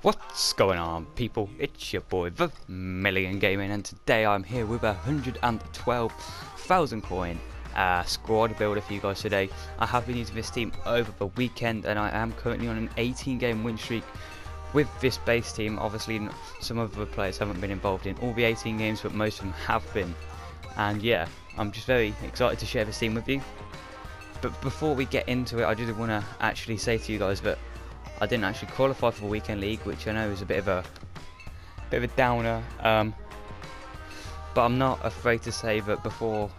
What's going on, people? It's your boy The Million Gaming, and today I'm here with 112,000 coin squad builder for you guys today. I have been using this team over the weekend, and I am currently on an 18-game win streak with this base team. Obviously, some of the players haven't been involved in all the 18 games, but most of them have been. And yeah, I'm just very excited to share this team with you. But before we get into it, I just want to actually say to you guys that I didn't actually qualify for the weekend league, which I know is a bit of a downer. But I'm not afraid to say that before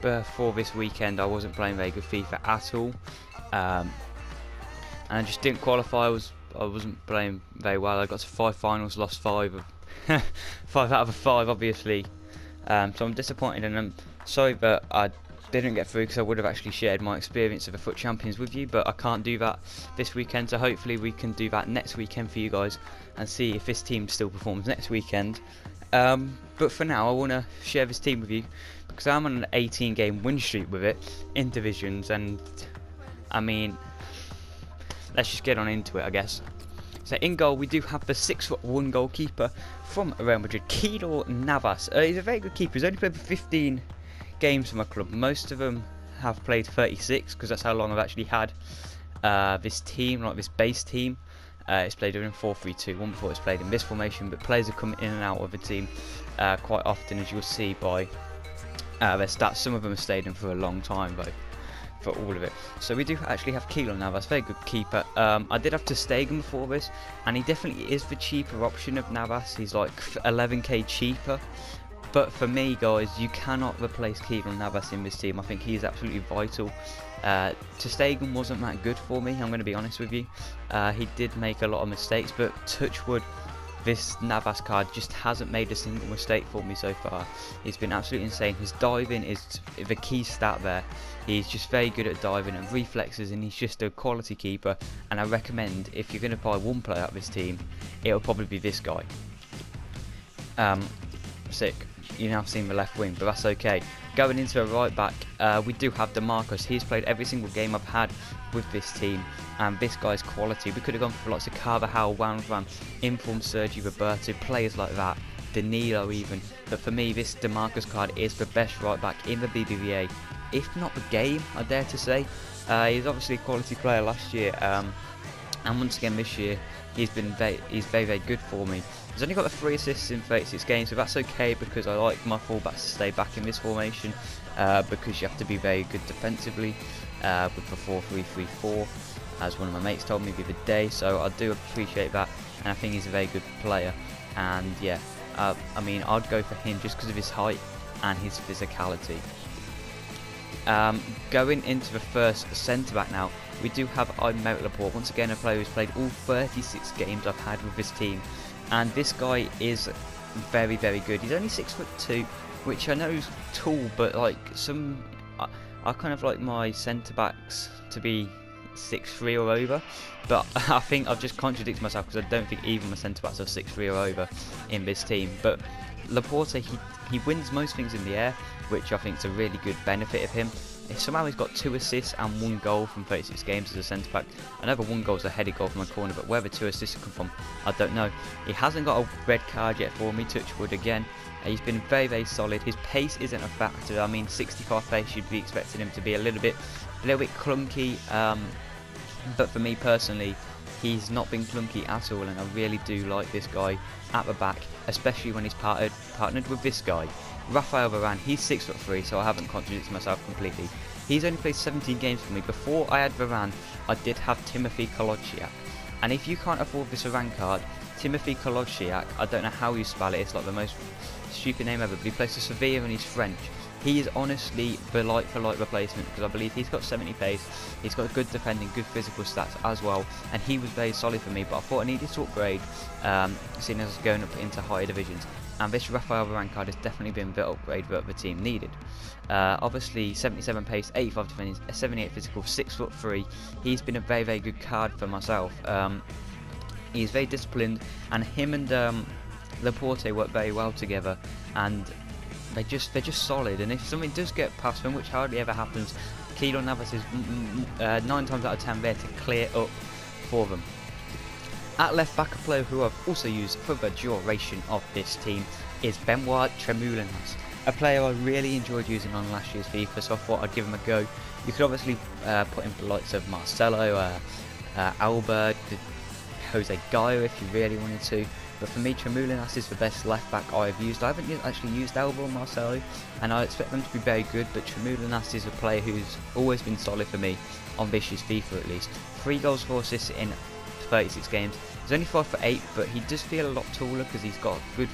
this weekend I wasn't playing very good FIFA at all, and I just didn't qualify. I wasn't playing very well. I got to 5 finals, lost 5 of 5 out of 5, obviously. So I'm disappointed, and I'm sorry that I didn't get through, because I would have actually shared my experience of the FUT Champions with you, but I can't do that this weekend, so hopefully we can do that next weekend for you guys and see if this team still performs next weekend. But for now I want to share this team with you because I'm on an 18 game win streak with it in divisions, and I mean, let's just get on into it, I guess. So in goal we do have the 6'1" goalkeeper from Real Madrid, Keylor Navas. He's a very good keeper. He's only played for 15 games for my club. Most of them have played 36, because that's how long I've actually had this team, like this base team. It's played in 4-3-2, one before it's played in this formation, but players have come in and out of the team quite often, as you'll see by their stats. Some of them have stayed in for a long time though, for all of it. So we do actually have Keylor Navas, very good keeper. I did have to Stegen before this, and he definitely is the cheaper option of Navas. He's like 11k cheaper. But for me, guys, you cannot replace Keylor Navas in this team. I think he is absolutely vital. Ter Stegen wasn't that good for me, I'm going to be honest with you. He did make a lot of mistakes, but touch wood, this Navas card just hasn't made a single mistake for me so far. He's been absolutely insane. His diving is the key stat there. He's just very good at diving and reflexes, and he's just a quality keeper. And I recommend, if you're going to buy one player out of this team, it'll probably be this guy. Sick. You now seen the left wing, but that's okay. Going into a right back, we do have DeMarcus. He's played every single game I've had with this team, and this guy's quality. We could have gone for lots of Carvajal, Wijnaldum, informed Sergi Roberto, players like that, Danilo even. But for me, this DeMarcus card is the best right back in the BBVA, if not the game, I dare to say. He's obviously a quality player last year, and once again this year, he's very, very good for me. He's only got the 3 assists in 36 games, so that's okay, because I like my fullbacks to stay back in this formation, because you have to be very good defensively with the 4-3-3-4, as one of my mates told me the other day. So I do appreciate that, and I think he's a very good player. And yeah, I mean, I'd go for him just because of his height and his physicality. Going into the first centre back now, we do have Aymeric Laporte, once again a player who's played all 36 games I've had with this team, and this guy is very, very good. He's only 6'2", which I know is tall, but like I kind of like my centre backs to be 6'3" or over, but I think I've just contradicted myself, because I don't think even my centre backs are 6'3" or over in this team. But Laporte, he wins most things in the air, which I think is a really good benefit of him. Somehow he's got 2 assists and 1 goal from 36 games as a centre back. I know the 1 goal is a headed goal from a corner, but where the 2 assists come from, I don't know. He hasn't got a red card yet for me, touch wood again. He's been very, very solid. His pace isn't a factor. I mean, 65 pace, you'd be expecting him to be a little bit clunky. But for me personally, he's not been clunky at all, and I really do like this guy at the back, especially when he's partnered with this guy, Rafael Varane. He's 6'3", so I haven't contradicted myself completely. He's only played 17 games for me. Before I had Varane, I did have Timothy Kolodjiak, and if you can't afford this Varane card, Timothy Kolodjiak, I don't know how you spell it, it's like the most stupid name ever, but he plays for Sevilla and he's French. He is honestly the like-for-like replacement, because I believe he's got 70 pace, he's got good defending, good physical stats as well, and he was very solid for me. But I thought I needed to upgrade, seeing as I was going up into higher divisions, and this Rafael Varane card has definitely been the upgrade that the team needed. Obviously 77 pace, 85 defending, 78 physical, 6'3". He's been a very, very good card for myself. He's very disciplined, and him and Laporte work very well together, and they're just solid. And if something does get past them, which hardly ever happens, Keylor Navas is 9 times out of 10 there to clear up for them. At left back, a player who I've also used for the duration of this team is Benoit Tremoulinas, a player I really enjoyed using on last year's FIFA, so I thought I'd give him a go. You could obviously put in the likes of Marcelo, Albert, Jose Gaio if you really wanted to, but for me Tremoulinas is the best left back I've used. I haven't actually used Albert or Marcelo, and I expect them to be very good, but Tremoulinas is a player who's always been solid for me on this year's FIFA at least. 3 goals, 4 assists in 36 games. He's only 5'8", but he does feel a lot taller because he's got good,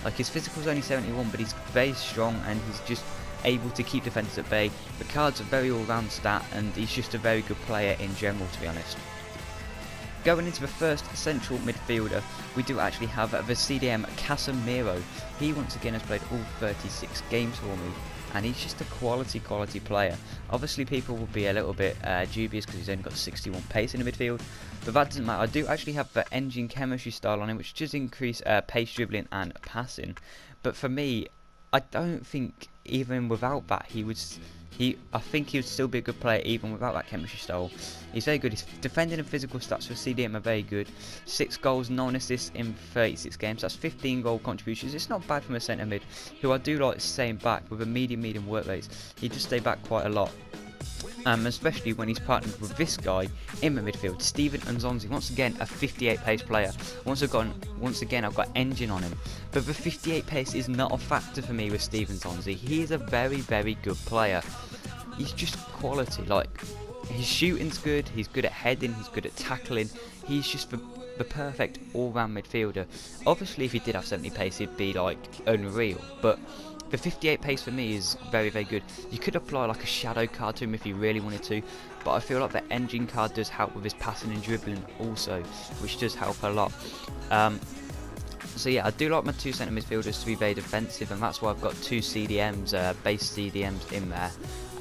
like his physical's only 71, but he's very strong and he's just able to keep defenders at bay. The card's a very all-round stat, and he's just a very good player in general, to be honest. Going into the first central midfielder, we do actually have the CDM Casemiro. He once again has played all 36 games for me, and he's just a quality player. Obviously people will be a little bit dubious because he's only got 61 pace in the midfield, but that doesn't matter. I do actually have the engine chemistry style on him, which does increase pace, dribbling and passing, but for me, I don't think even without that I think he would still be a good player even without that chemistry style. He's very good. His defending and physical stats for CDM are very good. 6 goals, 9 assists in 36 games. That's 15 goal contributions. It's not bad from a centre mid, who I do like staying back with a medium work rates. He does stay back quite a lot. Especially when he's partnered with this guy in the midfield, Steven Nzonzi. Once again, a 58 pace player. Once again, I've got engine on him. But the 58 pace is not a factor for me with Steven Nzonzi. He is a very good player. He's just quality. Like, his shooting's good, he's good at heading, he's good at tackling. He's just the perfect all-round midfielder. Obviously, if he did have 70 pace, he'd be like unreal. But the 58 pace for me is very good. You could apply like a shadow card to him if you really wanted to, but I feel like the engine card does help with his passing and dribbling also, which does help a lot. So yeah, I do like my 2 centre midfielders to be very defensive, and that's why I've got 2 CDMs, base CDMs in there,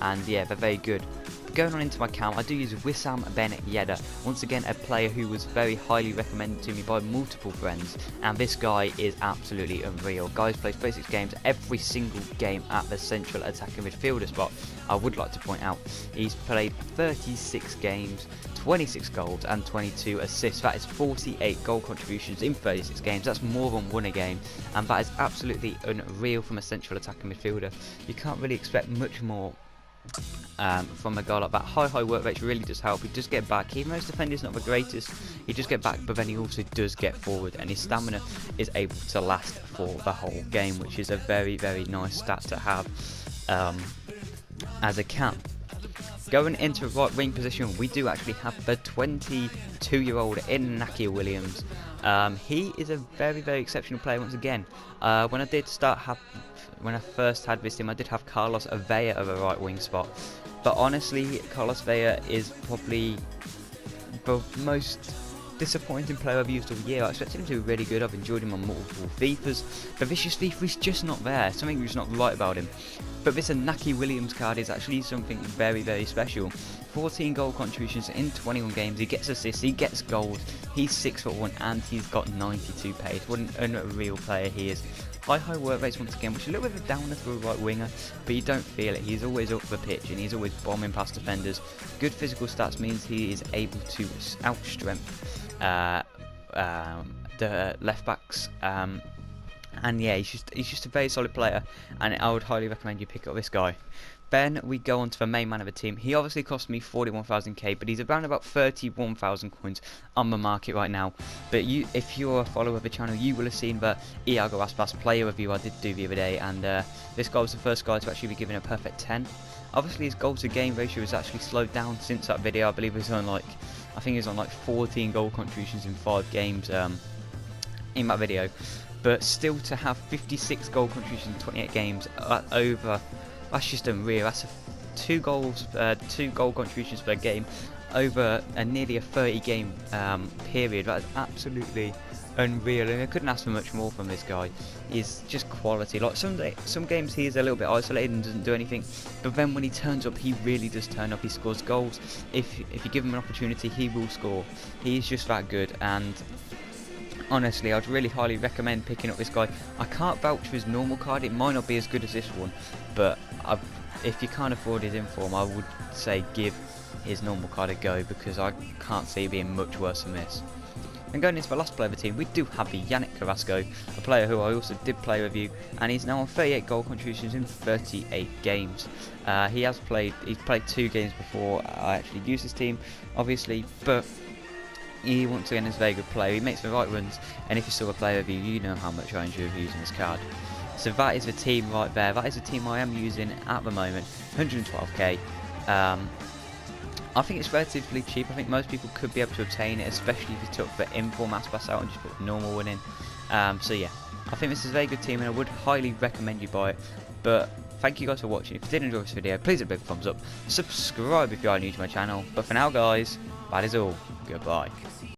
and yeah, they're very good. Going on into my account, I do use Wissam Ben Yedder, once again a player who was very highly recommended to me by multiple friends, and this guy is absolutely unreal. Guys plays 36 games every single game at the central attacking midfielder spot. I would like to point out he's played 36 games, 26 goals and 22 assists. That is 48 goal contributions in 36 games. That's more than 1 a game, and that is absolutely unreal from a central attacking midfielder. You can't really expect much more from a guy like that. High work rates really does help. He does get back, even though his defending is not the greatest, he does get back, but then he also does get forward, and his stamina is able to last for the whole game, which is a very nice stat to have as a cap. Going into right wing position, we do actually have the 22-year-old Iñaki Williams. He is a very exceptional player once again. When I first had this team, I did have Carlos Avella at the right wing spot, but honestly, Carlos Avella is probably the most disappointing player I've used all year. I expected him to be really good. I've enjoyed him on multiple FIFAs, but this year's FIFA is just not there. Something is not right about him. But this Iñaki Williams card is actually something very special. 14 goal contributions in 21 games. He gets assists, he gets goals. He's 6'1", and he's got 92 pace. What an unreal player he is. High work rates once again, which is a little bit of a downer for a right winger, but you don't feel it. He's always up the pitch and he's always bombing past defenders. Good physical stats means he is able to outstrength the left backs. And yeah, he's just a very solid player, and I would highly recommend you pick up this guy. Then we go on to the main man of the team. He obviously cost me 41,000k, but he's around about 31,000 coins on the market right now. But if you're a follower of the channel, you will have seen the Iago Aspas player review I did do the other day, and this guy was the first guy to actually be given a perfect 10. Obviously his goal to game ratio has actually slowed down since that video. I believe he was on like 14 goal contributions in 5 games in that video. But still, to have 56 goal contributions in 28 games that's just unreal. That's 2 goal contributions per game over nearly a 30 game period. That is absolutely unreal, and I couldn't ask for much more from this guy. He's just quality. Like some games he is a little bit isolated and doesn't do anything, but then when he turns up, he really does turn up. He scores goals. If you give him an opportunity, he will score. He's just that good, and honestly, I'd really highly recommend picking up this guy. I can't vouch for his normal card. It might not be as good as this one, but if you can't afford his inform, I would say give his normal card a go, because I can't see it being much worse than this. And going into the last player of the team, we do have the Yannick Carrasco, a player who I also did play with you, and he's now on 38 goal contributions in 38 games. He's played 2 games before I actually used his team, obviously, but he once again is a very good player. He makes the right runs, and if you're still a player with you, you know how much I enjoy using this card. So that is the team right there. That is the team I am using at the moment, 112k. I think it's relatively cheap. I think most people could be able to obtain it, especially if you took the inform mass pass out and just put the normal one in. So yeah, I think this is a very good team, and I would highly recommend you buy it. But thank you guys for watching. If you did enjoy this video, please hit a big thumbs up. Subscribe if you are new to my channel. But for now, guys, that is all. Goodbye.